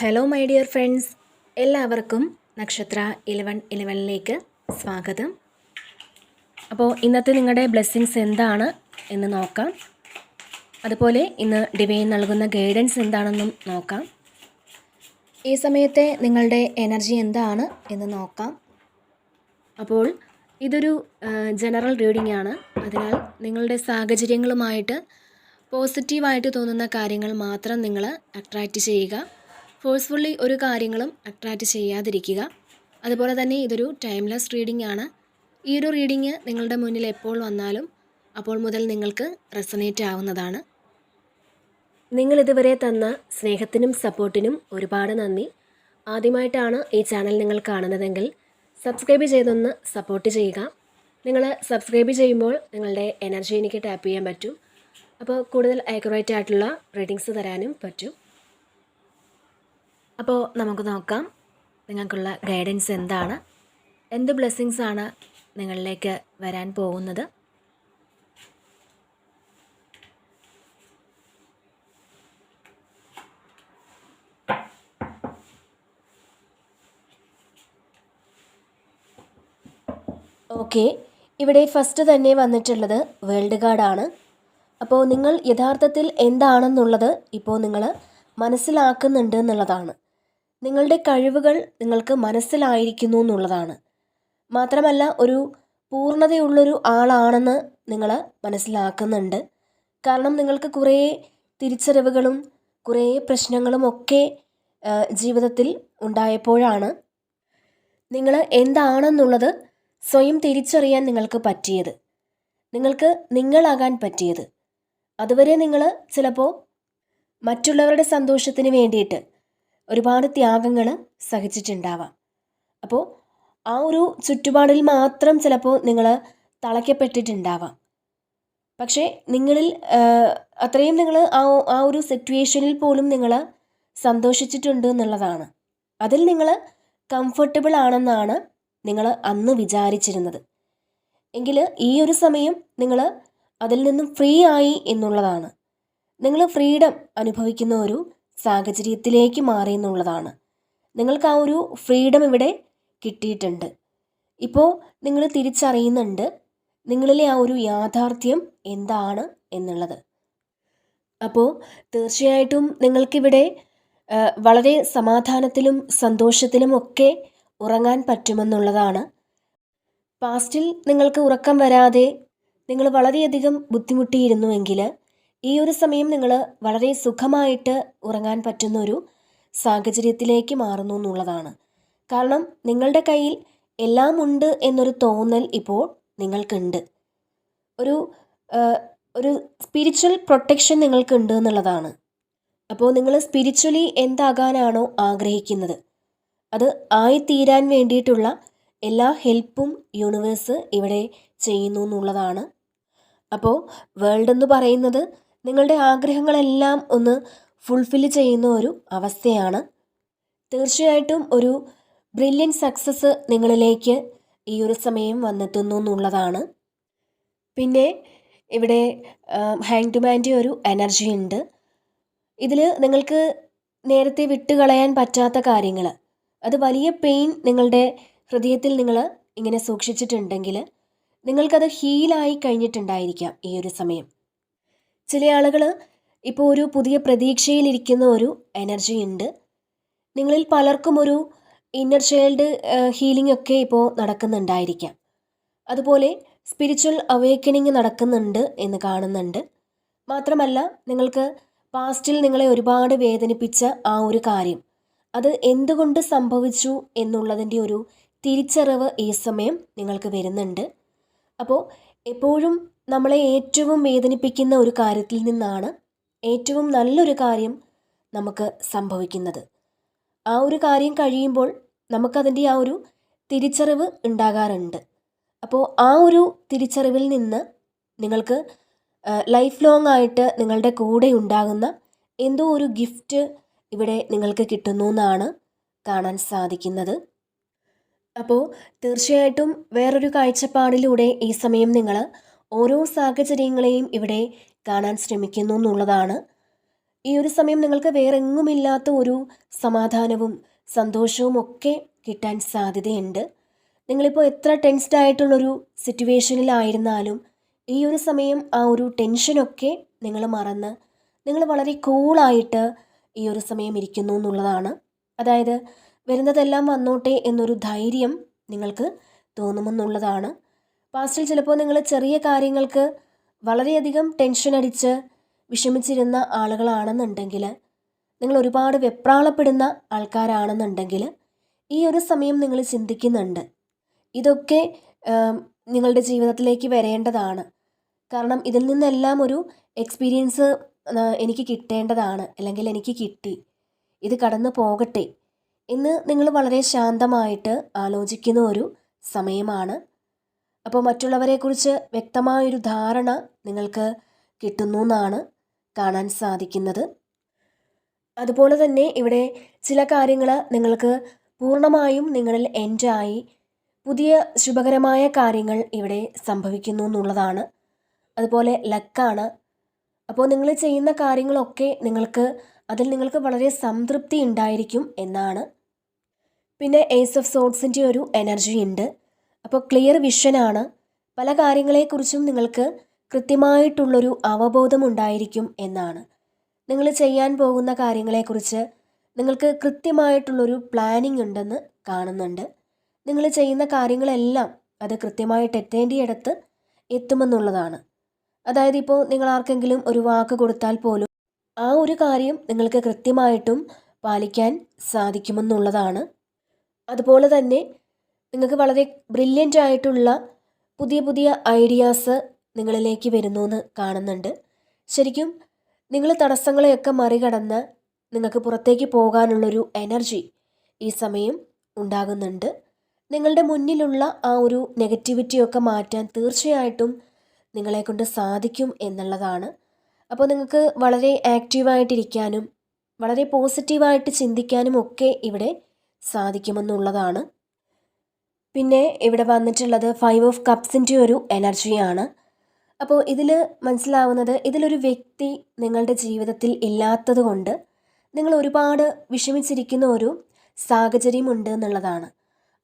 Hello my dear friends, എല്ലാവർക്കും നക്ഷത്ര 1111ലേക്ക് സ്വാഗതം. അപ്പോൾ ഇന്നത്തെ നിങ്ങളുടെ ബ്ലെസ്സിങ്സ് എന്താണ് എന്ന് നോക്കാം. അതുപോലെ ഇന്ന് ഡിവൈൻ നൽകുന്ന ഗൈഡൻസ് എന്താണെന്നും നോക്കാം. ഈ സമയത്തെ നിങ്ങളുടെ എനർജി എന്താണ് എന്ന് നോക്കാം. അപ്പോൾ ഇതൊരു ജനറൽ റീഡിംഗ് ആണ്. അതിനാൽ നിങ്ങളുടെ സാഹചര്യങ്ങളുമായിട്ട് പോസിറ്റീവായിട്ട് തോന്നുന്ന കാര്യങ്ങൾ മാത്രം നിങ്ങൾ അട്രാക്റ്റ് ചെയ്യുക. ഫോഴ്സ്ഫുള്ളി ഒരു കാര്യങ്ങളും അട്രാക്റ്റ് ചെയ്യാതിരിക്കുക. അതുപോലെ തന്നെ ഇതൊരു ടൈംലെസ് റീഡിംഗ് ആണ്. ഈ ഒരു റീഡിംഗ് നിങ്ങളുടെ മുന്നിൽ എപ്പോൾ വന്നാലും അപ്പോൾ മുതൽ നിങ്ങൾക്ക് റെസണേറ്റ് ആവുന്നതാണ്. നിങ്ങളിതുവരെ തന്ന സ്നേഹത്തിനും സപ്പോർട്ടിനും ഒരുപാട് നന്ദി. ആദ്യമായിട്ടാണ് ഈ ചാനൽ നിങ്ങൾ കാണുന്നതെങ്കിൽ സബ്സ്ക്രൈബ് ചെയ്തൊന്ന് സപ്പോർട്ട് ചെയ്യുക. നിങ്ങൾ സബ്സ്ക്രൈബ് ചെയ്യുമ്പോൾ നിങ്ങളുടെ എനർജി എനിക്ക് ടാപ്പ് ചെയ്യാൻ പറ്റും. അപ്പോൾ കൂടുതൽ ആക്യുറേറ്റ് ആയിട്ടുള്ള റീഡിങ്സ് തരാനും പറ്റും. അപ്പോൾ നമുക്ക് നോക്കാം നിങ്ങൾക്കുള്ള ഗൈഡൻസ് എന്താണ്, എന്ത് ബ്ലെസ്സിങ്സ് ആണ് നിങ്ങളിലേക്ക് വരാൻ പോകുന്നത്. ഓക്കെ, ഇവിടെ ഫസ്റ്റ് തന്നെ വന്നിട്ടുള്ളത് വേൾഡ് കാർഡാണ്. അപ്പോൾ നിങ്ങൾ യഥാർത്ഥത്തിൽ എന്താണെന്നുള്ളത് ഇപ്പോൾ നിങ്ങൾ മനസ്സിലാക്കുന്നുണ്ട് എന്നുള്ളതാണ്. നിങ്ങളുടെ കഴിവുകൾ നിങ്ങൾക്ക് മനസ്സിലായിരിക്കുന്നു എന്നുള്ളതാണ്. മാത്രമല്ല ഒരു പൂർണ്ണതയുള്ളൊരു ആളാണെന്ന് നിങ്ങൾ മനസ്സിലാക്കുന്നുണ്ട്. കാരണം നിങ്ങൾക്ക് കുറേ തിരിച്ചറിവുകളും കുറേ പ്രശ്നങ്ങളും ഒക്കെ ജീവിതത്തിൽ ഉണ്ടായപ്പോഴാണ് നിങ്ങൾ എന്താണെന്നുള്ളത് സ്വയം തിരിച്ചറിയാൻ നിങ്ങൾക്ക് പറ്റിയത്, നിങ്ങൾക്ക് നിങ്ങളാകാൻ പറ്റിയത്. അതുവരെ നിങ്ങൾ ചിലപ്പോൾ മറ്റുള്ളവരുടെ സന്തോഷത്തിന് വേണ്ടിയിട്ട് ഒരുപാട് ത്യാഗങ്ങൾ സഹിച്ചിട്ടുണ്ടാവാം. അപ്പോൾ ആ ഒരു ചുറ്റുപാടിൽ മാത്രം ചിലപ്പോൾ നിങ്ങൾ തളയ്ക്കപ്പെട്ടിട്ടുണ്ടാവാം. പക്ഷേ നിങ്ങളിൽ അത്രയും നിങ്ങൾ ആ ഒരു സിറ്റുവേഷനിൽ പോലും നിങ്ങൾ സന്തോഷിച്ചിട്ടുണ്ട് എന്നുള്ളതാണ്. അതിൽ നിങ്ങൾ കംഫർട്ടബിൾ ആണെന്നാണ് നിങ്ങൾ അന്ന് വിചാരിച്ചിരുന്നത്. എങ്കിൽ ഈ ഒരു സമയം നിങ്ങൾ അതിൽ നിന്നും ഫ്രീ ആയി എന്നുള്ളതാണ്. നിങ്ങൾ ഫ്രീഡം അനുഭവിക്കുന്ന ഒരു സാഹചര്യത്തിലേക്ക് മാറി എന്നുള്ളതാണ്. നിങ്ങൾക്ക് ആ ഒരു ഫ്രീഡം ഇവിടെ കിട്ടിയിട്ടുണ്ട്. ഇപ്പോൾ നിങ്ങൾ തിരിച്ചറിയുന്നുണ്ട് നിങ്ങളിലെ ആ ഒരു യാഥാർത്ഥ്യം എന്താണ് എന്നുള്ളത്. അപ്പോൾ തീർച്ചയായിട്ടും നിങ്ങൾക്കിവിടെ വളരെ സമാധാനത്തിലും സന്തോഷത്തിലും ഒക്കെ ഉറങ്ങാൻ പറ്റുമെന്നുള്ളതാണ്. പാസ്റ്റിൽ നിങ്ങൾക്ക് ഉറക്കം വരാതെ നിങ്ങൾ വളരെയധികം ബുദ്ധിമുട്ടിയിരുന്നുവെങ്കിൽ ഈ ഒരു സമയം നിങ്ങൾ വളരെ സുഖമായിട്ട് ഉറങ്ങാൻ പറ്റുന്ന ഒരു സാഹചര്യത്തിലേക്ക് മാറുന്നു എന്നുള്ളതാണ്. കാരണം നിങ്ങളുടെ കയ്യിൽ എല്ലാം ഉണ്ട് എന്നൊരു തോന്നൽ ഇപ്പോൾ നിങ്ങൾക്കുണ്ട്. ഒരു സ്പിരിച്വൽ പ്രൊട്ടക്ഷൻ നിങ്ങൾക്കുണ്ട് എന്നുള്ളതാണ്. അപ്പോൾ നിങ്ങൾ സ്പിരിച്വലി എന്താകാനാണോ ആഗ്രഹിക്കുന്നത് അത് ആയിത്തീരാൻ വേണ്ടിയിട്ടുള്ള എല്ലാ ഹെൽപ്പും യൂണിവേഴ്സ് ഇവിടെ ചെയ്യുന്നു എന്നുള്ളതാണ്. അപ്പോൾ വേൾഡ് എന്ന് പറയുന്നത് നിങ്ങളുടെ ആഗ്രഹങ്ങളെല്ലാം ഒന്ന് ഫുൾഫിൽ ചെയ്യുന്ന ഒരു അവസ്ഥയാണ്. തീർച്ചയായിട്ടും ഒരു ബ്രില്യൻ സക്സസ് നിങ്ങളിലേക്ക് ഈ ഒരു സമയം വന്നെത്തുന്നു എന്നുള്ളതാണ്. പിന്നെ ഇവിടെ ഹാങ്ഡ്മാൻ്റെ ഒരു എനർജി ഉണ്ട്. ഇതിൽ നിങ്ങൾക്ക് നേരത്തെ വിട്ടുകളയാൻ പറ്റാത്ത കാര്യങ്ങൾ, അത് വലിയ പെയിൻ നിങ്ങളുടെ ഹൃദയത്തിൽ നിങ്ങൾ ഇങ്ങനെ സൂക്ഷിച്ചിട്ടുണ്ടെങ്കിൽ നിങ്ങൾക്കത് ഹീലായി കഴിഞ്ഞിട്ടുണ്ടായിരിക്കാം ഈ ഒരു സമയം. ചില ആളുകൾ ഇപ്പോൾ ഒരു പുതിയ പ്രതീക്ഷയിലിരിക്കുന്ന ഒരു എനർജി ഉണ്ട്. നിങ്ങളിൽ പലർക്കും ഒരു ഇന്നർ ചൈൽഡ് ഹീലിംഗ് ഒക്കെ ഇപ്പോൾ നടക്കുന്നുണ്ടായിരിക്കാം. അതുപോലെ സ്പിരിച്വൽ അവേക്കനിങ് നടക്കുന്നുണ്ട് എന്ന് കാണുന്നുണ്ട്. മാത്രമല്ല നിങ്ങൾക്ക് പാസ്റ്റിൽ നിങ്ങളെ ഒരുപാട് വേദനിപ്പിച്ച ആ ഒരു കാര്യം അത് എന്തുകൊണ്ട് സംഭവിച്ചു എന്നുള്ളതിൻ്റെ ഒരു തിരിച്ചറിവ് ഈ സമയം നിങ്ങൾക്ക് വരുന്നുണ്ട്. അപ്പോൾ എപ്പോഴും നമ്മളെ ഏറ്റവും വേദനിപ്പിക്കുന്ന ഒരു കാര്യത്തിൽ നിന്നാണ് ഏറ്റവും നല്ലൊരു കാര്യം നമുക്ക് സംഭവിക്കുന്നത്. ആ ഒരു കാര്യം കഴിയുമ്പോൾ നമുക്കതിൻ്റെ ആ ഒരു തിരിച്ചറിവ് ഉണ്ടാകാറുണ്ട്. അപ്പോൾ ആ ഒരു തിരിച്ചറിവിൽ നിന്ന് നിങ്ങൾക്ക് ലൈഫ് ലോങ് ആയിട്ട് നിങ്ങളുടെ കൂടെ ഉണ്ടാകുന്ന എന്തോ ഒരു ഗിഫ്റ്റ് ഇവിടെ നിങ്ങൾക്ക് കിട്ടുന്നു എന്നാണ് കാണാൻ സാധിക്കുന്നത്. അപ്പോൾ തീർച്ചയായിട്ടും വേറൊരു കാഴ്ചപ്പാടിലൂടെ ഈ സമയം നിങ്ങൾ ഓരോ സാഹചര്യങ്ങളെയും ഇവിടെ കാണാൻ ശ്രമിക്കുന്നു എന്നുള്ളതാണ്. ഈ ഒരു സമയം നിങ്ങൾക്ക് വേറെങ്ങുമില്ലാത്ത ഒരു സമാധാനവും സന്തോഷവും ഒക്കെ കിട്ടാൻ സാധ്യതയുണ്ട്. നിങ്ങളിപ്പോൾ എത്ര ടെൻസ്ഡ് ആയിട്ടുള്ളൊരു സിറ്റുവേഷനിലായിരുന്നാലും ഈ ഒരു സമയം ആ ഒരു ടെൻഷനൊക്കെ നിങ്ങൾ മറന്ന് നിങ്ങൾ വളരെ കൂളായിട്ട് ഈ ഒരു സമയം ഇരിക്കുന്നു എന്നുള്ളതാണ്. അതായത് വരുന്നതെല്ലാം വന്നോട്ടെ എന്നൊരു ധൈര്യം നിങ്ങൾക്ക് തോന്നുമെന്നുള്ളതാണ്. പാസ്റ്റിൽ ചിലപ്പോൾ നിങ്ങൾ ചെറിയ കാര്യങ്ങൾക്ക് വളരെയധികം ടെൻഷൻ അടിച്ച് വിഷമിച്ചിരുന്ന ആളുകളാണെന്നുണ്ടെങ്കിൽ, നിങ്ങൾ ഒരുപാട് വെപ്രാളപ്പെടുന്ന ആൾക്കാരാണെന്നുണ്ടെങ്കിൽ ഈ ഒരു സമയം നിങ്ങൾ ചിന്തിക്കുന്നുണ്ട്, ഇതൊക്കെ നിങ്ങളുടെ ജീവിതത്തിലേക്ക് വരേണ്ടതാണ്. കാരണം ഇതിൽ നിന്നെല്ലാം ഒരു എക്സ്പീരിയൻസ് എനിക്ക് കിട്ടേണ്ടതാണ്, അല്ലെങ്കിൽ എനിക്ക് കിട്ടി, ഇത് കടന്നു പോകട്ടെ എന്ന് നിങ്ങൾ വളരെ ശാന്തമായിട്ട് ആലോചിക്കുന്ന ഒരു സമയമാണ്. അപ്പോൾ മറ്റുള്ളവരെക്കുറിച്ച് വ്യക്തമായൊരു ധാരണ നിങ്ങൾക്ക് കിട്ടുന്നു എന്നാണ് കാണാൻ സാധിക്കുന്നത്. അതുപോലെ തന്നെ ഇവിടെ ചില കാര്യങ്ങൾ നിങ്ങൾക്ക് പൂർണ്ണമായും നിങ്ങളിൽ എൻഡായി പുതിയ ശുഭകരമായ കാര്യങ്ങൾ ഇവിടെ സംഭവിക്കുന്നു എന്നുള്ളതാണ്. അതുപോലെ ലക്കാണ്. അപ്പോൾ നിങ്ങൾ ചെയ്യുന്ന കാര്യങ്ങളൊക്കെ അതിൽ നിങ്ങൾക്ക് വളരെ സംതൃപ്തി ഉണ്ടായിരിക്കും എന്നാണ്. പിന്നെ ഏസ് ഓഫ് സോഡ്സിൻ്റെ ഒരു എനർജി ഉണ്ട്. അപ്പോൾ ക്ലിയർ വിഷനാണ്. പല കാര്യങ്ങളെക്കുറിച്ചും നിങ്ങൾക്ക് കൃത്യമായിട്ടുള്ളൊരു അവബോധം ഉണ്ടായിരിക്കും എന്നാണ്. നിങ്ങൾ ചെയ്യാൻ പോകുന്ന കാര്യങ്ങളെക്കുറിച്ച് നിങ്ങൾക്ക് കൃത്യമായിട്ടുള്ളൊരു പ്ലാനിങ് ഉണ്ടെന്ന് കാണുന്നുണ്ട്. നിങ്ങൾ ചെയ്യുന്ന കാര്യങ്ങളെല്ലാം അത് കൃത്യമായിട്ട് എത്തേണ്ടിയിടത്ത് എത്തുമെന്നുള്ളതാണ്. അതായത് ഇപ്പോൾ നിങ്ങൾ ആർക്കെങ്കിലും ഒരു വാക്ക് കൊടുത്താൽ പോലും ആ ഒരു കാര്യം നിങ്ങൾക്ക് കൃത്യമായിട്ടും പാലിക്കാൻ സാധിക്കുമെന്നുള്ളതാണ്. അതുപോലെ തന്നെ നിങ്ങൾക്ക് വളരെ ബ്രില്യൻ്റ് ആയിട്ടുള്ള പുതിയ പുതിയ ഐഡിയാസ് നിങ്ങളിലേക്ക് വരുന്നു എന്ന് കാണുന്നുണ്ട്. ശരിക്കും നിങ്ങൾ തടസ്സങ്ങളെയൊക്കെ മറികടന്ന് നിങ്ങൾക്ക് പുറത്തേക്ക് പോകാനുള്ളൊരു എനർജി ഈ സമയം ഉണ്ടാകുന്നുണ്ട്. നിങ്ങളുടെ മുന്നിലുള്ള ആ ഒരു നെഗറ്റിവിറ്റിയൊക്കെ മാറ്റാൻ തീർച്ചയായിട്ടും നിങ്ങളെക്കൊണ്ട് സാധിക്കും എന്നുള്ളതാണ്. അപ്പോൾ നിങ്ങൾക്ക് വളരെ ആക്റ്റീവായിട്ടിരിക്കാനും വളരെ പോസിറ്റീവായിട്ട് ചിന്തിക്കാനും ഒക്കെ ഇവിടെ സാധിക്കുമെന്നുള്ളതാണ്. പിന്നെ ഇവിടെ വന്നിട്ടുള്ളത് 5 ഓഫ് കപ്സിൻ്റെ ഒരു എനർജിയാണ്. അപ്പോൾ ഇതിൽ മനസ്സിലാവുന്നത്, ഇതിലൊരു വ്യക്തി നിങ്ങളുടെ ജീവിതത്തിൽ ഇല്ലാത്തത് കൊണ്ട് നിങ്ങൾ ഒരുപാട് വിഷമിച്ചിരിക്കുന്ന ഒരു സാഹചര്യമുണ്ട് എന്നുള്ളതാണ്.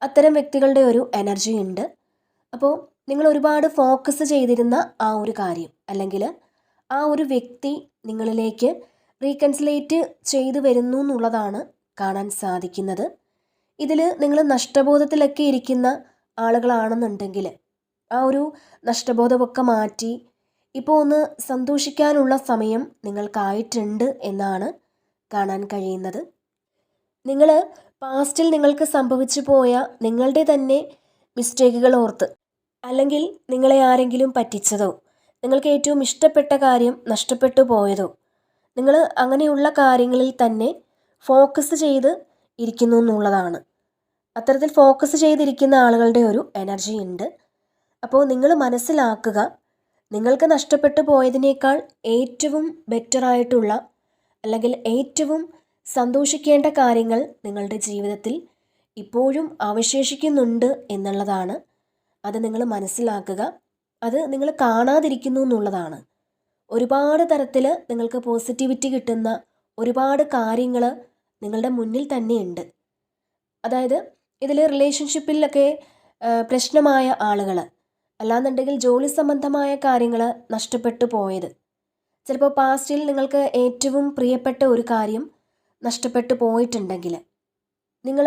അത്തരം വ്യക്തികളുടെ ഒരു എനർജി ഉണ്ട്. അപ്പോൾ നിങ്ങൾ ഒരുപാട് ഫോക്കസ് ചെയ്തിരുന്ന ആ ഒരു കാര്യം, അല്ലെങ്കിൽ ആ ഒരു വ്യക്തി നിങ്ങളിലേക്ക് റീകൺസിലേറ്റ് ചെയ്തു വരുന്നു എന്നുള്ളതാണ് കാണാൻ സാധിക്കുന്നത്. ഇതിൽ നിങ്ങൾ നഷ്ടബോധത്തിലൊക്കെ ഇരിക്കുന്ന ആളുകളാണെന്നുണ്ടെങ്കിൽ ആ ഒരു നഷ്ടബോധമൊക്കെ മാറ്റി ഇപ്പോൾ ഒന്ന് സന്തോഷിക്കാനുള്ള സമയം നിങ്ങൾക്കായിട്ടുണ്ട് എന്നാണ് കാണാൻ കഴിയുന്നത്. നിങ്ങൾ പാസ്റ്റിൽ നിങ്ങൾക്ക് സംഭവിച്ചു പോയ നിങ്ങളുടെ തന്നെ മിസ്റ്റേക്കുകൾ ഓർത്ത്, അല്ലെങ്കിൽ നിങ്ങളെ ആരെങ്കിലും പറ്റിച്ചതോ, നിങ്ങൾക്ക് ഏറ്റവും ഇഷ്ടപ്പെട്ട കാര്യം നഷ്ടപ്പെട്ടു പോയതോ, നിങ്ങൾ അങ്ങനെയുള്ള കാര്യങ്ങളിൽ തന്നെ ഫോക്കസ് ചെയ്ത് ഇരിക്കുന്നു എന്നുള്ളതാണ്. അത്തരത്തിൽ ഫോക്കസ് ചെയ്തിരിക്കുന്ന ആളുകളുടെ ഒരു എനർജി ഉണ്ട്. അപ്പോൾ നിങ്ങൾ മനസ്സിലാക്കുക, നിങ്ങൾക്ക് നഷ്ടപ്പെട്ടു പോയതിനേക്കാൾ ഏറ്റവും ബെറ്ററായിട്ടുള്ള, അല്ലെങ്കിൽ ഏറ്റവും സന്തോഷിക്കേണ്ട കാര്യങ്ങൾ നിങ്ങളുടെ ജീവിതത്തിൽ ഇപ്പോഴും അവശേഷിക്കുന്നുണ്ട് എന്നുള്ളതാണ്. അത് നിങ്ങൾ മനസ്സിലാക്കുക. അത് നിങ്ങൾ കാണാതിരിക്കുന്നു എന്നുള്ളതാണ്. ഒരുപാട് തരത്തിൽ നിങ്ങൾക്ക് പോസിറ്റിവിറ്റി കിട്ടുന്ന ഒരുപാട് കാര്യങ്ങൾ നിങ്ങളുടെ മുന്നിൽ തന്നെയുണ്ട്. അതായത് ഇതിൽ റിലേഷൻഷിപ്പിലൊക്കെ പ്രശ്നമായ ആളുകൾ, അല്ലാന്നുണ്ടെങ്കിൽ ജോലി സംബന്ധമായ കാര്യങ്ങൾ നഷ്ടപ്പെട്ടു പോയത്, ചിലപ്പോൾ പാസ്റ്റിൽ നിങ്ങൾക്ക് ഏറ്റവും പ്രിയപ്പെട്ട ഒരു കാര്യം നഷ്ടപ്പെട്ടു പോയിട്ടുണ്ടെങ്കിൽ നിങ്ങൾ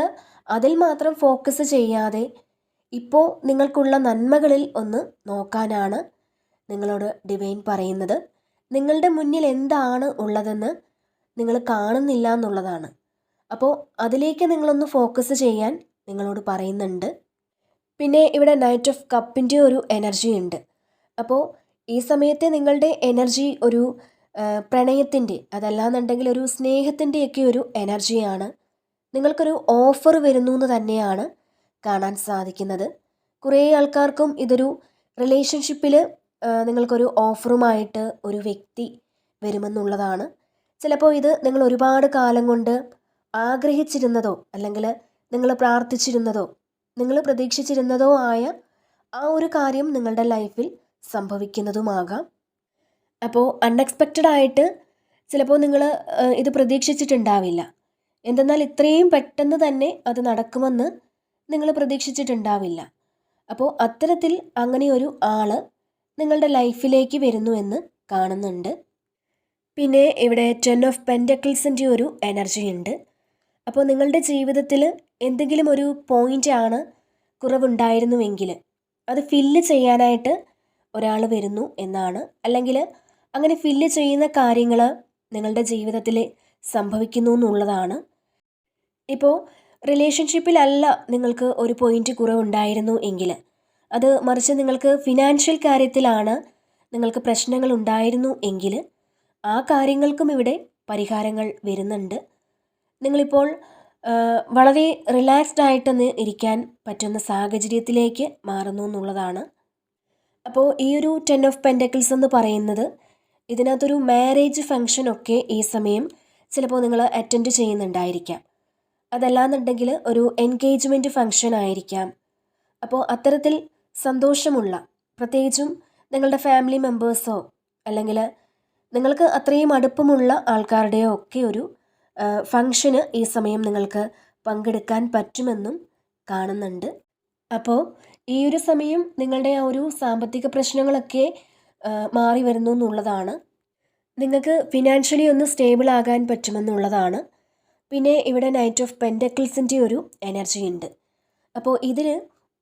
അതിൽ മാത്രം ഫോക്കസ് ചെയ്യാതെ ഇപ്പോൾ നിങ്ങൾക്കുള്ള നന്മകളിൽ ഒന്ന് നോക്കാനാണ് നിങ്ങളോട് ഡിവൈൻ പറയുന്നത്. നിങ്ങളുടെ മുന്നിൽ എന്താണ് ഉള്ളതെന്ന് നിങ്ങൾ കാണുന്നില്ല എന്നുള്ളതാണ്. അപ്പോൾ അതിലേക്ക് നിങ്ങളൊന്ന് ഫോക്കസ് ചെയ്യാൻ നിങ്ങളോട് പറയുന്നുണ്ട്. പിന്നെ ഇവിടെ നൈറ്റ് ഓഫ് കപ്പിൻ്റെ ഒരു എനർജി ഉണ്ട്. അപ്പോൾ ഈ സമയത്തെ നിങ്ങളുടെ എനർജി ഒരു പ്രണയത്തിൻ്റെ, അതല്ലാന്നുണ്ടെങ്കിൽ ഒരു സ്നേഹത്തിൻ്റെയൊക്കെ ഒരു എനർജിയാണ്. നിങ്ങൾക്കൊരു ഓഫർ വരുന്നു എന്ന് തന്നെയാണ് കാണാൻ സാധിക്കുന്നത്. കുറേ ആൾക്കാർക്കും ഇതൊരു റിലേഷൻഷിപ്പിൽ നിങ്ങൾക്കൊരു ഓഫറുമായിട്ട് ഒരു വ്യക്തി വരുമെന്നുള്ളതാണ്. ചിലപ്പോൾ ഇത് നിങ്ങൾ ഒരുപാട് കാലം കൊണ്ട് ആഗ്രഹിച്ചിരുന്നതോ, അല്ലെങ്കിൽ നിങ്ങൾ പ്രാർത്ഥിച്ചിരുന്നതോ, നിങ്ങൾ പ്രതീക്ഷിച്ചിരുന്നതോ ആയ ആ ഒരു കാര്യം നിങ്ങളുടെ ലൈഫിൽ സംഭവിക്കുന്നതുമാകാം. അപ്പോൾ അൺഎക്സ്പെക്റ്റഡ് ആയിട്ട് ചിലപ്പോൾ നിങ്ങൾ ഇത് പ്രതീക്ഷിച്ചിട്ടുണ്ടാവില്ല. എന്തെന്നാൽ ഇത്രയും പെട്ടെന്ന് തന്നെ അത് നടക്കുമെന്ന് നിങ്ങൾ പ്രതീക്ഷിച്ചിട്ടുണ്ടാവില്ല. അപ്പോൾ അത്തരത്തിൽ അങ്ങനെ ഒരു ആൾ നിങ്ങളുടെ ലൈഫിലേക്ക് വരുന്നു എന്ന് കാണുന്നുണ്ട്. പിന്നെ ഇവിടെ 10 ഓഫ് പെൻറ്റക്കിൾസിൻ്റെ ഒരു എനർജി ഉണ്ട്. അപ്പോൾ നിങ്ങളുടെ ജീവിതത്തിൽ എന്തെങ്കിലും ഒരു പോയിൻ്റ് ആണ് കുറവുണ്ടായിരുന്നുവെങ്കിൽ അത് ഫില്ല് ചെയ്യാനായിട്ട് ഒരാൾ വരുന്നു എന്നാണ്. അല്ലെങ്കിൽ അങ്ങനെ ഫില്ല് ചെയ്യുന്ന കാര്യങ്ങൾ നിങ്ങളുടെ ജീവിതത്തിൽ സംഭവിക്കുന്നു എന്നുള്ളതാണ്. ഇപ്പോൾ റിലേഷൻഷിപ്പിലല്ല നിങ്ങൾക്ക് ഒരു പോയിൻ്റ് കുറവുണ്ടായിരുന്നു എങ്കിൽ, അത് മറിച്ച് നിങ്ങൾക്ക് ഫിനാൻഷ്യൽ കാര്യത്തിലാണ് നിങ്ങൾക്ക് പ്രശ്നങ്ങൾ ഉണ്ടായിരുന്നു എങ്കിൽ ആ കാര്യങ്ങൾക്കും ഇവിടെ പരിഹാരങ്ങൾ വരുന്നുണ്ട്. നിങ്ങളിപ്പോൾ വളരെ റിലാക്സ്ഡ് ആയിട്ടൊന്ന് ഇരിക്കാൻ പറ്റുന്ന സാഹചര്യത്തിലേക്ക് മാറുന്നു എന്നുള്ളതാണ്. അപ്പോൾ ഈ ഒരു 10 ഓഫ് പെൻറ്റക്കിൾസ് എന്ന് പറയുന്നത് ഇതിനകത്തൊരു മാരേജ് ഫങ്ഷനൊക്കെ ഈ സമയം ചിലപ്പോൾ നിങ്ങൾ അറ്റൻഡ് ചെയ്യുന്നുണ്ടായിരിക്കാം. അതല്ലാന്നുണ്ടെങ്കിൽ ഒരു എൻഗേജ്മെൻറ്റ് ഫങ്ഷൻ ആയിരിക്കാം. അപ്പോൾ അത്തരത്തിൽ സന്തോഷമുള്ള, പ്രത്യേകിച്ചും നിങ്ങളുടെ ഫാമിലി മെമ്പേഴ്സോ അല്ലെങ്കിൽ നിങ്ങൾക്ക് അത്രയും അടുപ്പമുള്ള ആൾക്കാരുടെയോ ഒക്കെ ഒരു ഫങ്ഷന് ഈ സമയം നിങ്ങൾക്ക് പങ്കെടുക്കാൻ പറ്റുമെന്നും കാണുന്നുണ്ട്. അപ്പോൾ ഈ ഒരു സമയം നിങ്ങളുടെ ആ ഒരു സാമ്പത്തിക പ്രശ്നങ്ങളൊക്കെ മാറി വരുന്നു എന്നുള്ളതാണ്. നിങ്ങൾക്ക് ഫിനാൻഷ്യലി ഒന്ന് സ്റ്റേബിൾ ആകാൻ പറ്റുമെന്നുള്ളതാണ്. പിന്നെ ഇവിടെ നൈറ്റ് ഓഫ് പെൻറ്റക്കിൾസിൻ്റെ ഒരു എനർജി ഉണ്ട്. അപ്പോൾ ഇതിൽ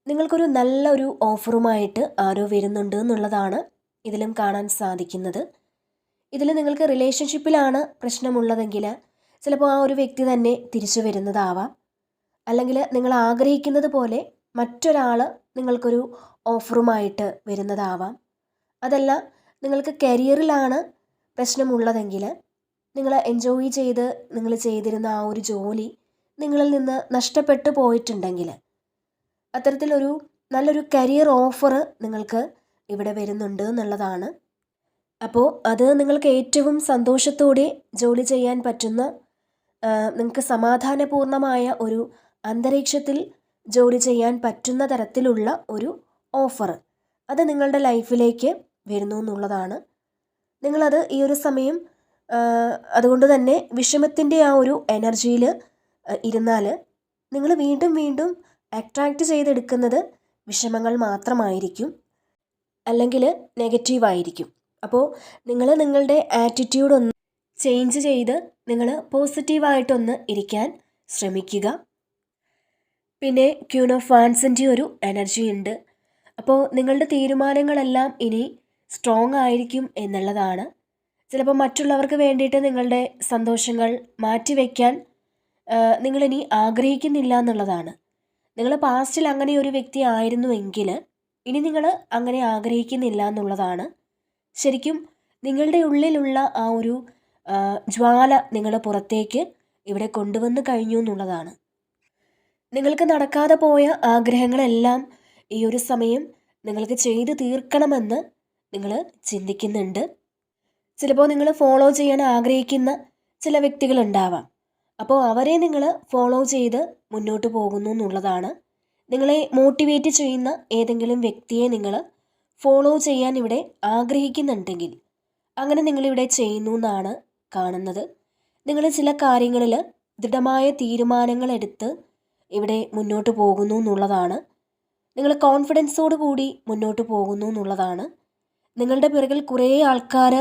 നിങ്ങൾക്കൊരു നല്ലൊരു ഓഫറുമായിട്ട് ആരോ വരുന്നുണ്ട് എന്നുള്ളതാണ് ഇതിലും കാണാൻ സാധിക്കുന്നത്. ഇതിൽ നിങ്ങൾക്ക് റിലേഷൻഷിപ്പിലാണ് പ്രശ്നമുള്ളതെങ്കിൽ ചിലപ്പോൾ ആ ഒരു വ്യക്തി തന്നെ തിരിച്ചു വരുന്നതാവാം. അല്ലെങ്കിൽ നിങ്ങൾ ആഗ്രഹിക്കുന്നത് പോലെ മറ്റൊരാൾ നിങ്ങൾക്കൊരു ഓഫറുമായിട്ട് വരുന്നതാവാം. അതല്ല നിങ്ങൾക്ക് കരിയറിലാണ് പ്രശ്നമുള്ളതെങ്കിൽ നിങ്ങൾ എൻജോയ് ചെയ്ത് നിങ്ങൾ ചെയ്തിരുന്ന ആ ഒരു ജോലി നിങ്ങളിൽ നിന്ന് നഷ്ടപ്പെട്ടു പോയിട്ടുണ്ടെങ്കിൽ അത്തരത്തിലൊരു നല്ലൊരു കരിയർ ഓഫർ നിങ്ങൾക്ക് ഇവിടെ വരുന്നുണ്ട് എന്നുള്ളതാണ്. അപ്പോൾ അത് നിങ്ങൾക്ക് ഏറ്റവും സന്തോഷത്തോടെ ജോലി ചെയ്യാൻ പറ്റുന്ന, നിങ്ങൾക്ക് സമാധാനപൂർണമായ ഒരു അന്തരീക്ഷത്തിൽ ജോലി ചെയ്യാൻ പറ്റുന്ന തരത്തിലുള്ള ഒരു ഓഫർ അത് നിങ്ങളുടെ ലൈഫിലേക്ക് വരുന്നു എന്നുള്ളതാണ്. നിങ്ങളത് ഈ ഒരു സമയം അതുകൊണ്ട് തന്നെ വിഷമത്തിൻ്റെ ആ ഒരു എനർജിയിൽ ഇരുന്നാൽ നിങ്ങൾ വീണ്ടും വീണ്ടും അട്രാക്റ്റ് ചെയ്തെടുക്കുന്നത് വിഷമങ്ങൾ മാത്രമായിരിക്കും, അല്ലെങ്കിൽ നെഗറ്റീവായിരിക്കും. അപ്പോൾ നിങ്ങൾ നിങ്ങളുടെ ആറ്റിറ്റ്യൂഡ് ഒന്ന് ചേഞ്ച് ചെയ്ത് നിങ്ങൾ പോസിറ്റീവായിട്ടൊന്ന് ഇരിക്കാൻ ശ്രമിക്കുക. പിന്നെ ക്യൂൻ ഓഫ് വാൻസിൻ്റെ ഒരു എനർജി ഉണ്ട്. അപ്പോൾ നിങ്ങളുടെ തീരുമാനങ്ങളെല്ലാം ഇനി സ്ട്രോങ് ആയിരിക്കും എന്നുള്ളതാണ്. ചിലപ്പോൾ മറ്റുള്ളവർക്ക് വേണ്ടിയിട്ട് നിങ്ങളുടെ സന്തോഷങ്ങൾ മാറ്റിവെക്കാൻ നിങ്ങളിനി ആഗ്രഹിക്കുന്നില്ല എന്നുള്ളതാണ്. നിങ്ങൾ പാസ്റ്റിൽ അങ്ങനെ ഒരു വ്യക്തി ആയിരുന്നുവെങ്കിൽ ഇനി നിങ്ങൾ അങ്ങനെ ആഗ്രഹിക്കുന്നില്ല എന്നുള്ളതാണ്. ശരിക്കും നിങ്ങളുടെ ഉള്ളിലുള്ള ആ ഒരു ജ്വാല നിങ്ങൾ പുറത്തേക്ക് ഇവിടെ കൊണ്ടുവന്ന് കഴിഞ്ഞു എന്നുള്ളതാണ്. നിങ്ങൾക്ക് നടക്കാതെ പോയ ആഗ്രഹങ്ങളെല്ലാം ഈ ഒരു സമയം നിങ്ങൾക്ക് ചെയ്തു തീർക്കണമെന്ന് നിങ്ങൾ ചിന്തിക്കുന്നുണ്ട്. ചിലപ്പോൾ നിങ്ങൾ ഫോളോ ചെയ്യാൻ ആഗ്രഹിക്കുന്ന ചില വ്യക്തികളുണ്ടാവാം. അപ്പോൾ അവരെ നിങ്ങൾ ഫോളോ ചെയ്ത് മുന്നോട്ട് പോകുന്നു എന്നുള്ളതാണ്. നിങ്ങളെ മോട്ടിവേറ്റ് ചെയ്യുന്ന ഏതെങ്കിലും വ്യക്തിയെ നിങ്ങൾ ഫോളോ ചെയ്യാൻ ഇവിടെ ആഗ്രഹിക്കുന്നുണ്ടെങ്കിൽ അങ്ങനെ നിങ്ങളിവിടെ ചെയ്യുന്നു എന്നാണ് കാണുന്നത്. നിങ്ങൾ ചില കാര്യങ്ങളിൽ ദൃഢമായ തീരുമാനങ്ങൾ എടുത്ത് ഇവിടെ മുന്നോട്ട് പോകുന്നു എന്നുള്ളതാണ്. നിങ്ങൾ കോൺഫിഡൻസോട് കൂടി മുന്നോട്ട് പോകുന്നു എന്നുള്ളതാണ്. നിങ്ങളുടെ പിറകിൽ കുറേ ആൾക്കാർ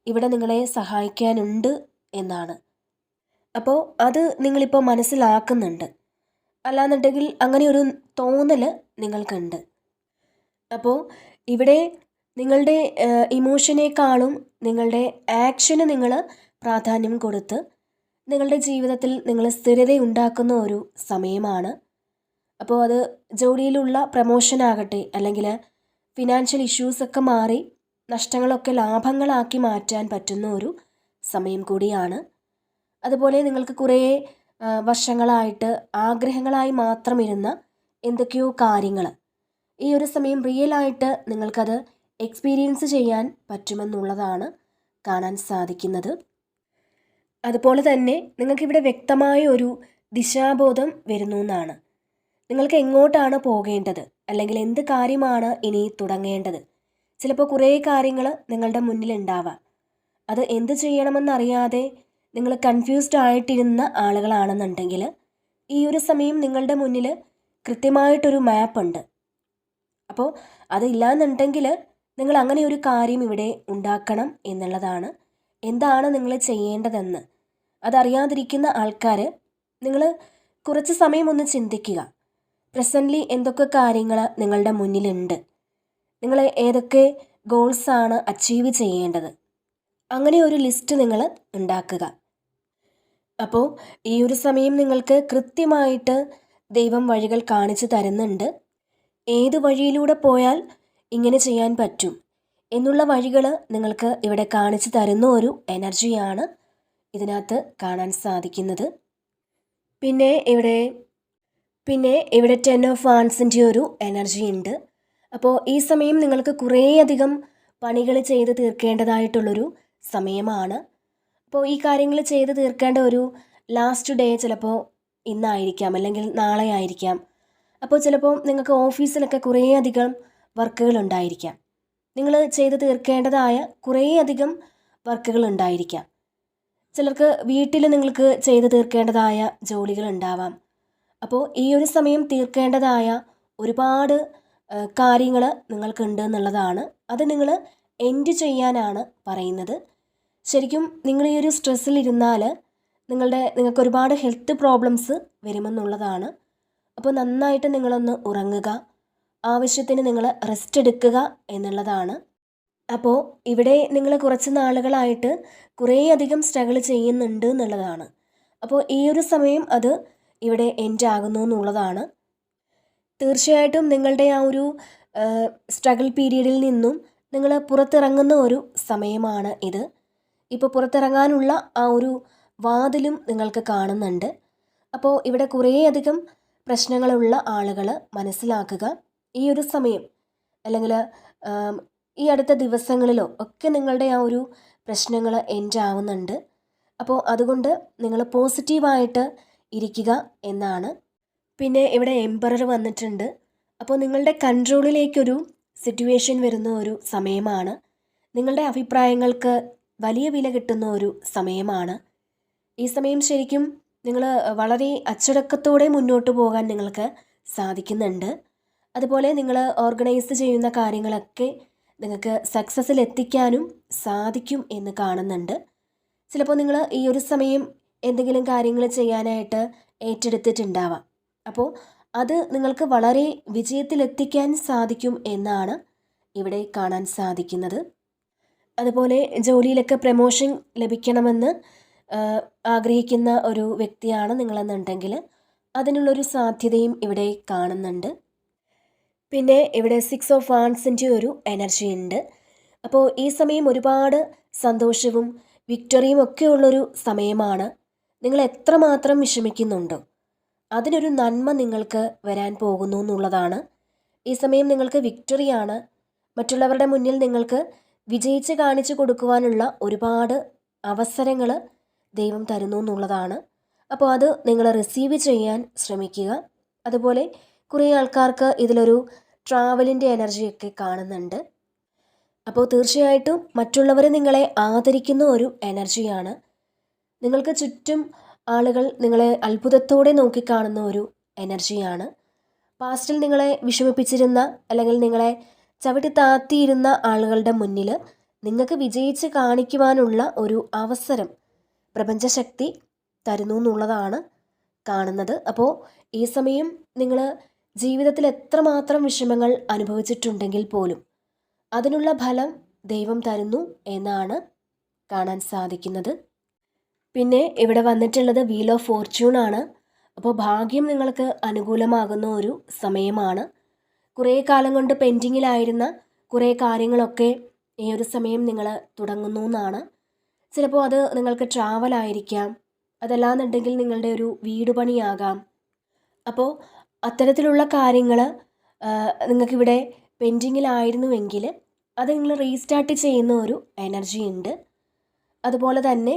ഇവിടെ നിങ്ങളെ സഹായിക്കാനുണ്ട് എന്നാണ്. അപ്പോൾ അത് നിങ്ങളിപ്പോൾ മനസ്സിലാക്കുന്നുണ്ട്. അല്ലാന്നുണ്ടെങ്കിൽ അങ്ങനെ ഒരു തോന്നൽ നിങ്ങൾക്കുണ്ട്. അപ്പോൾ ഇവിടെ നിങ്ങളുടെ ഇമോഷനേക്കാളും നിങ്ങളുടെ ആക്ഷന് നിങ്ങൾ പ്രാധാന്യം കൊടുത്ത് നിങ്ങളുടെ ജീവിതത്തിൽ നിങ്ങൾ സ്ഥിരതയുണ്ടാക്കുന്ന ഒരു സമയമാണ്. അപ്പോൾ അത് ജോലിയിലുള്ള പ്രമോഷൻ ആകട്ടെ, അല്ലെങ്കിൽ ഫിനാൻഷ്യൽ ഇഷ്യൂസൊക്കെ മാറി നഷ്ടങ്ങളൊക്കെ ലാഭങ്ങളാക്കി മാറ്റാൻ പറ്റുന്ന ഒരു സമയം കൂടിയാണ്. അതുപോലെ നിങ്ങൾക്ക് കുറേ വർഷങ്ങളായിട്ട് ആഗ്രഹങ്ങളായി മാത്രം ഇരുന്ന എന്തൊക്കെയോ കാര്യങ്ങൾ ഈ ഒരു സമയം റിയലായിട്ട് നിങ്ങൾക്കത് എക്സ്പീരിയൻസ് ചെയ്യാൻ പറ്റുമെന്നുള്ളതാണ് കാണാൻ സാധിക്കുന്നത്. അതുപോലെ തന്നെ നിങ്ങൾക്കിവിടെ വ്യക്തമായ ഒരു ദിശാബോധം വരുന്നു എന്നാണ്. നിങ്ങൾക്ക് എങ്ങോട്ടാണ് പോകേണ്ടത്, അല്ലെങ്കിൽ എന്ത് കാര്യമാണ് ഇനി തുടങ്ങേണ്ടത്. ചിലപ്പോൾ കുറേ കാര്യങ്ങൾ നിങ്ങളുടെ മുന്നിലുണ്ടാവാം. അത് എന്ത് ചെയ്യണമെന്നറിയാതെ നിങ്ങൾ കൺഫ്യൂസ്ഡ് ആയിട്ടിരുന്ന ആളുകളാണെന്നുണ്ടെങ്കിൽ ഈ ഒരു സമയം നിങ്ങളുടെ മുന്നിൽ കൃത്യമായിട്ടൊരു മാപ്പുണ്ട്. അപ്പോൾ അതില്ലാന്നുണ്ടെങ്കിൽ നിങ്ങൾ അങ്ങനെ ഒരു കാര്യം ഇവിടെ ഉണ്ടാക്കണം എന്നുള്ളതാണ്. എന്താണ് നിങ്ങൾ ചെയ്യേണ്ടതെന്ന് അതറിയാതിരിക്കുന്ന ആൾക്കാർ, നിങ്ങൾ കുറച്ച് സമയം ഒന്ന് ചിന്തിക്കുക. പ്രസൻ്റ്ലി എന്തൊക്കെ കാര്യങ്ങൾ നിങ്ങളുടെ മുന്നിലുണ്ട്, നിങ്ങൾ ഏതൊക്കെ ഗോൾസാണ് അച്ചീവ് ചെയ്യേണ്ടത്, അങ്ങനെ ഒരു ലിസ്റ്റ് നിങ്ങൾ ഉണ്ടാക്കുക. അപ്പോൾ ഈ ഒരു സമയം നിങ്ങൾക്ക് കൃത്യമായിട്ട് ദൈവം വഴികൾ കാണിച്ചു തരുന്നുണ്ട്. ഏത് വഴിയിലൂടെ പോയാൽ ഇങ്ങനെ ചെയ്യാൻ പറ്റും എന്നുള്ള വഴികൾ നിങ്ങൾക്ക് ഇവിടെ കാണിച്ചു തരുന്ന ഒരു എനർജിയാണ് ഇതിനകത്ത് കാണാൻ സാധിക്കുന്നത്. പിന്നെ ഇവിടെ 10 ഓഫ് വാൻസിൻ്റെ ഒരു എനർജി ഉണ്ട്. അപ്പോൾ ഈ സമയം നിങ്ങൾക്ക് കുറേയധികം പണികൾ ചെയ്ത് തീർക്കേണ്ടതായിട്ടുള്ളൊരു സമയമാണ്. അപ്പോൾ ഈ കാര്യങ്ങൾ ചെയ്ത് തീർക്കേണ്ട ഒരു ലാസ്റ്റ് ഡേ ചിലപ്പോൾ ഇന്നായിരിക്കാം, അല്ലെങ്കിൽ നാളെ ആയിരിക്കാം. അപ്പോൾ ചിലപ്പോൾ നിങ്ങൾക്ക് ഓഫീസിലൊക്കെ കുറേയധികം വർക്കുകൾ ഉണ്ടായിരിക്കാം. നിങ്ങൾ ചെയ്ത് തീർക്കേണ്ടതായ കുറേയധികം വർക്കുകൾ ഉണ്ടായിരിക്കാം. ചിലർക്ക് വീട്ടിൽ നിങ്ങൾക്ക് ചെയ്ത് തീർക്കേണ്ടതായ ജോലികൾ ഉണ്ടാവാം. അപ്പോൾ ഈ ഒരു സമയം തീർക്കേണ്ടതായ ഒരുപാട് കാര്യങ്ങൾ നിങ്ങൾക്കുണ്ട് എന്നുള്ളതാണ്. അത് നിങ്ങൾ എൻഡ് ചെയ്യാനാണ് പറയുന്നത്. ശരിക്കും നിങ്ങൾ ഈ ഒരു സ്ട്രെസ്സിലിരുന്നാൽ നിങ്ങൾക്ക് ഒരുപാട് ഹെൽത്ത് പ്രോബ്ലംസ് വരുമെന്നുള്ളതാണ്. അപ്പോൾ നന്നായിട്ട് നിങ്ങളൊന്ന് ഉറങ്ങുക, ആവശ്യത്തിന് നിങ്ങൾ റെസ്റ്റ് എടുക്കുക എന്നുള്ളതാണ്. അപ്പോൾ ഇവിടെ നിങ്ങൾ കുറച്ച് നാളുകളായിട്ട് കുറേയധികം സ്ട്രഗിൾ ചെയ്യുന്നുണ്ട് എന്നുള്ളതാണ്. അപ്പോൾ ഈ ഒരു സമയം അത് ഇവിടെ എൻഡ് ആകുന്നു എന്നുള്ളതാണ്. തീർച്ചയായിട്ടും നിങ്ങളുടെ ആ ഒരു സ്ട്രഗിൾ പീരീഡിൽ നിന്നും നിങ്ങൾ പുറത്തിറങ്ങുന്ന ഒരു സമയമാണ് ഇത്. ഇപ്പോൾ പുറത്തിറങ്ങാനുള്ള ആ ഒരു വാതിലും നിങ്ങൾക്ക് കാണുന്നുണ്ട്. അപ്പോൾ ഇവിടെ കുറേയധികം പ്രശ്നങ്ങളുള്ള ആളുകൾ മനസ്സിലാക്കുക, ഈ ഒരു സമയം അല്ലെങ്കിൽ ഈ അടുത്ത ദിവസങ്ങളിലോ ഒക്കെ നിങ്ങളുടെ ആ ഒരു പ്രശ്നങ്ങൾ എൻഡ് ആവുന്നുണ്ട്. അപ്പോൾ അതുകൊണ്ട് നിങ്ങൾ പോസിറ്റീവായിട്ട് ഇരിക്കുക എന്നാണ്. പിന്നെ ഇവിടെ എംപറർ വന്നിട്ടുണ്ട്. അപ്പോൾ നിങ്ങളുടെ കൺട്രോളിലേക്കൊരു സിറ്റുവേഷൻ വരുന്ന ഒരു സമയമാണ്. നിങ്ങളുടെ അഭിപ്രായങ്ങൾക്ക് വലിയ വില കിട്ടുന്ന ഒരു സമയമാണ്. ഈ സമയം ശരിക്കും നിങ്ങൾ വളരെ അച്ചടക്കത്തോടെ മുന്നോട്ട് പോകാൻ നിങ്ങൾക്ക് സാധിക്കുന്നുണ്ട്. അതുപോലെ നിങ്ങൾ ഓർഗനൈസ് ചെയ്യുന്ന കാര്യങ്ങളൊക്കെ നിങ്ങൾക്ക് സക്സസ്സിൽ എത്തിക്കാനും സാധിക്കും എന്ന് കാണുന്നുണ്ട്. ചിലപ്പോൾ നിങ്ങൾ ഈ ഒരു സമയം എന്തെങ്കിലും കാര്യങ്ങൾ ചെയ്യാനായിട്ട് ഏറ്റെടുത്തിട്ടുണ്ടാവാം. അപ്പോൾ അത് നിങ്ങൾക്ക് വളരെ വിജയത്തിലെത്തിക്കാൻ സാധിക്കും എന്നാണ് ഇവിടെ കാണാൻ സാധിക്കുന്നത്. അതുപോലെ ജോലിയിലൊക്കെ പ്രമോഷൻ ലഭിക്കണമെന്ന് ആഗ്രഹിക്കുന്ന ഒരു വ്യക്തിയാണ് നിങ്ങളെന്നുണ്ടെങ്കിൽ അതിനുള്ളൊരു സാധ്യതയും ഇവിടെ കാണുന്നുണ്ട്. പിന്നെ ഇവിടെ 6 ഓഫ് വാൻസിൻ്റെ ഒരു എനർജി ഉണ്ട്. അപ്പോൾ ഈ സമയം ഒരുപാട് സന്തോഷവും വിക്ടറിയും ഒക്കെ ഉള്ളൊരു സമയമാണ്. നിങ്ങൾ എത്രമാത്രം വിഷമിക്കുന്നുണ്ടോ അതിനൊരു നന്മ നിങ്ങൾക്ക് വരാൻ പോകുന്നു എന്നുള്ളതാണ്. ഈ സമയം നിങ്ങൾക്ക് വിക്ടറിയാണ്. മറ്റുള്ളവരുടെ മുന്നിൽ നിങ്ങൾക്ക് വിജയിച്ച് കാണിച്ചു കൊടുക്കുവാനുള്ള ഒരുപാട് അവസരങ്ങൾ ദൈവം തരുന്നു എന്നുള്ളതാണ്. അപ്പോൾ അത് നിങ്ങൾ റിസീവ് ചെയ്യാൻ ശ്രമിക്കുക. അതുപോലെ കുറേ ആൾക്കാർക്ക് ഇതിലൊരു ട്രാവലിൻ്റെ എനർജിയൊക്കെ കാണുന്നുണ്ട്. അപ്പോൾ തീർച്ചയായിട്ടും മറ്റുള്ളവർ നിങ്ങളെ ആദരിക്കുന്ന ഒരു എനർജിയാണ്. നിങ്ങൾക്ക് ചുറ്റും ആളുകൾ നിങ്ങളെ അത്ഭുതത്തോടെ നോക്കിക്കാണുന്ന ഒരു എനർജിയാണ്. പാസ്റ്റിൽ നിങ്ങളെ വിഷമിപ്പിച്ചിരുന്ന അല്ലെങ്കിൽ നിങ്ങളെ ചവിട്ടി താത്തിയിരുന്ന ആളുകളുടെ മുന്നിൽ നിങ്ങൾക്ക് വിജയിച്ച് കാണിക്കുവാനുള്ള ഒരു അവസരം പ്രപഞ്ചശക്തി തരുന്നു എന്നുള്ളതാണ് കാണുന്നത്. അപ്പോൾ ഈ സമയം നിങ്ങൾ ജീവിതത്തിൽ എത്രമാത്രം വിഷമങ്ങൾ അനുഭവിച്ചിട്ടുണ്ടെങ്കിൽ പോലും അതിനുള്ള ഫലം ദൈവം തരുന്നു എന്നാണ് കാണാൻ സാധിക്കുന്നത്. പിന്നെ ഇവിടെ വന്നിട്ടുള്ളത് വീൽ ഓഫ് ഫോർച്യൂൺ ആണ്. അപ്പോൾ ഭാഗ്യം നിങ്ങൾക്ക് അനുകൂലമാകുന്ന ഒരു സമയമാണ്. കുറേ കാലം കൊണ്ട് പെൻഡിങ്ങിലായിരുന്ന കുറേ കാര്യങ്ങളൊക്കെ ഈ ഒരു സമയം നിങ്ങൾ തുടങ്ങുന്നു എന്നാണ്. ചിലപ്പോൾ അത് നിങ്ങൾക്ക് ട്രാവലായിരിക്കാം, അതല്ലാന്നുണ്ടെങ്കിൽ നിങ്ങളുടെ ഒരു വീട് പണിയാകാം. അപ്പോൾ അത്തരത്തിലുള്ള കാര്യങ്ങൾ നിങ്ങൾക്കിവിടെ പെൻഡിങ്ങിലായിരുന്നുവെങ്കിൽ അത് നിങ്ങൾ റീസ്റ്റാർട്ട് ചെയ്യുന്ന ഒരു എനർജി ഉണ്ട്. അതുപോലെ തന്നെ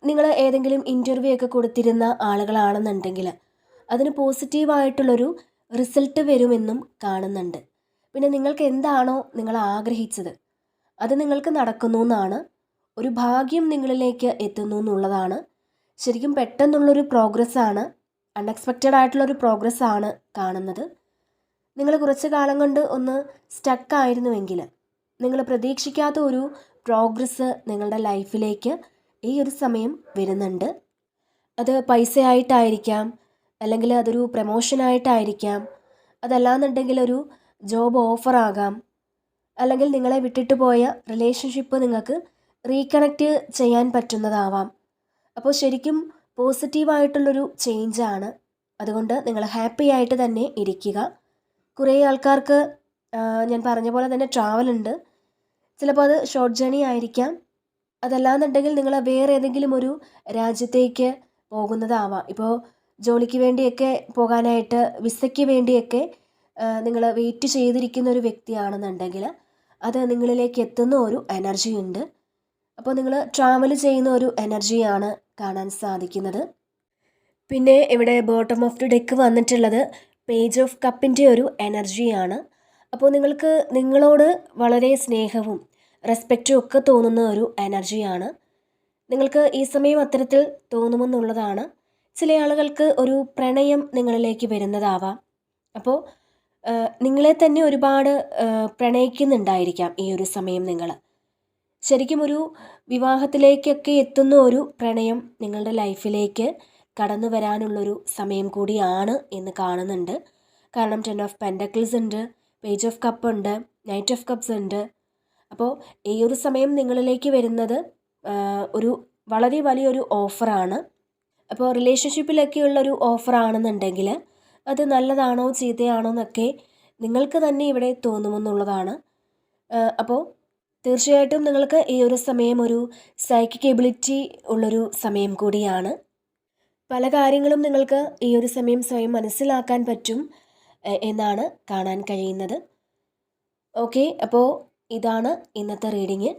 നിങ്ങൾ ഏതെങ്കിലും ഇൻ്റർവ്യൂ ഒക്കെ കൊടുത്തിരുന്ന ആളുകളാണെന്നുണ്ടെങ്കിൽ അതിന് പോസിറ്റീവായിട്ടുള്ളൊരു റിസൾട്ട് വരുമെന്നും കാണുന്നുണ്ട്. പിന്നെ നിങ്ങൾക്ക് എന്താണോ നിങ്ങൾ ആഗ്രഹിച്ചത് അത് നിങ്ങൾക്ക് നടക്കുന്നു എന്നാണ്. ഒരു ഭാഗ്യം നിങ്ങളിലേക്ക് എത്തുന്നു എന്നുള്ളതാണ്. ശരിക്കും പെട്ടെന്നുള്ളൊരു പ്രോഗ്രസ്സാണ്, അൺഎക്സ്പെക്റ്റഡ് ആയിട്ടുള്ളൊരു പ്രോഗ്രസ്സാണ് കാണുന്നത്. നിങ്ങൾ കുറച്ച് കാലം കൊണ്ട് ഒന്ന് സ്റ്റക്കായിരുന്നുവെങ്കിൽ നിങ്ങൾ പ്രതീക്ഷിക്കാത്ത ഒരു പ്രോഗ്രസ്സ് നിങ്ങളുടെ ലൈഫിലേക്ക് ഈ ഒരു സമയം വരുന്നുണ്ട്. അത് പൈസയായിട്ടായിരിക്കാം, അല്ലെങ്കിൽ അതൊരു പ്രമോഷനായിട്ടായിരിക്കാം, അതല്ലാന്നുണ്ടെങ്കിൽ ഒരു ജോബ് ഓഫറാകാം, അല്ലെങ്കിൽ നിങ്ങളെ വിട്ടിട്ട് പോയ റിലേഷൻഷിപ്പ് നിങ്ങൾക്ക് റീകണക്റ്റ് ചെയ്യാൻ പറ്റുന്നതാവാം. അപ്പോൾ ശരിക്കും പോസിറ്റീവായിട്ടുള്ളൊരു ചേഞ്ചാണ്. അതുകൊണ്ട് നിങ്ങൾ ഹാപ്പി ആയിട്ട് തന്നെ ഇരിക്കുക. കുറേ ആൾക്കാർക്ക് ഞാൻ പറഞ്ഞ പോലെ തന്നെ ട്രാവലുണ്ട്. ചിലപ്പോൾ അത് ഷോർട്ട് ജേണി ആയിരിക്കാം, അതല്ലാന്നുണ്ടെങ്കിൽ നിങ്ങൾ വേറെ ഏതെങ്കിലും ഒരു രാജ്യത്തേക്ക് പോകുന്നതാവാം. ഇപ്പോൾ ജോലിക്ക് വേണ്ടിയൊക്കെ പോകാനായിട്ട്, വിസയ്ക്ക് വേണ്ടിയൊക്കെ നിങ്ങൾ വെയിറ്റ് ചെയ്തിരിക്കുന്ന ഒരു വ്യക്തിയാണെന്നുണ്ടെങ്കിൽ അത് നിങ്ങളിലേക്ക് എത്തുന്ന ഒരു എനർജി ഉണ്ട്. അപ്പോൾ നിങ്ങൾ ട്രാവൽ ചെയ്യുന്ന ഒരു എനർജിയാണ് കാണാൻ സാധിക്കുന്നത്. പിന്നെ ഇവിടെ ബോട്ടം ഓഫ് ദി ഡെക്ക് വന്നിട്ടുള്ളത് പേജ് ഓഫ് കപ്പിൻ്റെ ഒരു എനർജിയാണ്. അപ്പോൾ നിങ്ങൾക്ക് നിങ്ങളോട് വളരെ സ്നേഹവും റെസ്പെക്റ്റും ഒക്കെ തോന്നുന്ന ഒരു എനർജിയാണ്. നിങ്ങൾക്ക് ഈ സമയം അത്തരത്തിൽ തോന്നുമെന്നുള്ളതാണ്. ചില ആളുകൾക്ക് ഒരു പ്രണയം നിങ്ങളിലേക്ക് വരുന്നതാവാം. അപ്പോൾ നിങ്ങളെ തന്നെ ഒരുപാട് പ്രണയിക്കുന്നുണ്ടായിരിക്കാം ഈ ഒരു സമയം. നിങ്ങൾ ശരിക്കും ഒരു വിവാഹത്തിലേക്കൊക്കെ എത്തുന്ന ഒരു പ്രണയം നിങ്ങളുടെ ലൈഫിലേക്ക് കടന്നു വരാനുള്ളൊരു സമയം കൂടിയാണ് എന്ന് കാണുന്നുണ്ട്. കാരണം 10 ഓഫ് പെൻറ്റക്കിൾസ് ഉണ്ട്, പേജ് ഓഫ് കപ്പ് ഉണ്ട്, നൈറ്റ് ഓഫ് കപ്സ് ഉണ്ട്. അപ്പോൾ ഈ ഒരു സമയം നിങ്ങളിലേക്ക് വരുന്നത് ഒരു വളരെ വലിയൊരു ഓഫറാണ്. അപ്പോൾ റിലേഷൻഷിപ്പിലൊക്കെയുള്ളൊരു ഓഫറാണെന്നുണ്ടെങ്കിൽ അത് നല്ലതാണോ ചീത്തയാണോ എന്നൊക്കെ നിങ്ങൾക്ക് തന്നെ ഇവിടെ തോന്നുമെന്നുള്ളതാണ്. അപ്പോൾ തീർച്ചയായിട്ടും നിങ്ങൾക്ക് ഈ ഒരു സമയം ഒരു സൈക്കിക് എബിലിറ്റി ഉള്ളൊരു സമയം കൂടിയാണ്. പല കാര്യങ്ങളും നിങ്ങൾക്ക് ഈ ഒരു സമയം സ്വയം മനസ്സിലാക്കാൻ പറ്റും എന്നാണ് കാണാൻ കഴിയുന്നത്. ഓക്കെ, അപ്പോൾ ഇതാണ് ഇന്നത്തെ റീഡിങ്.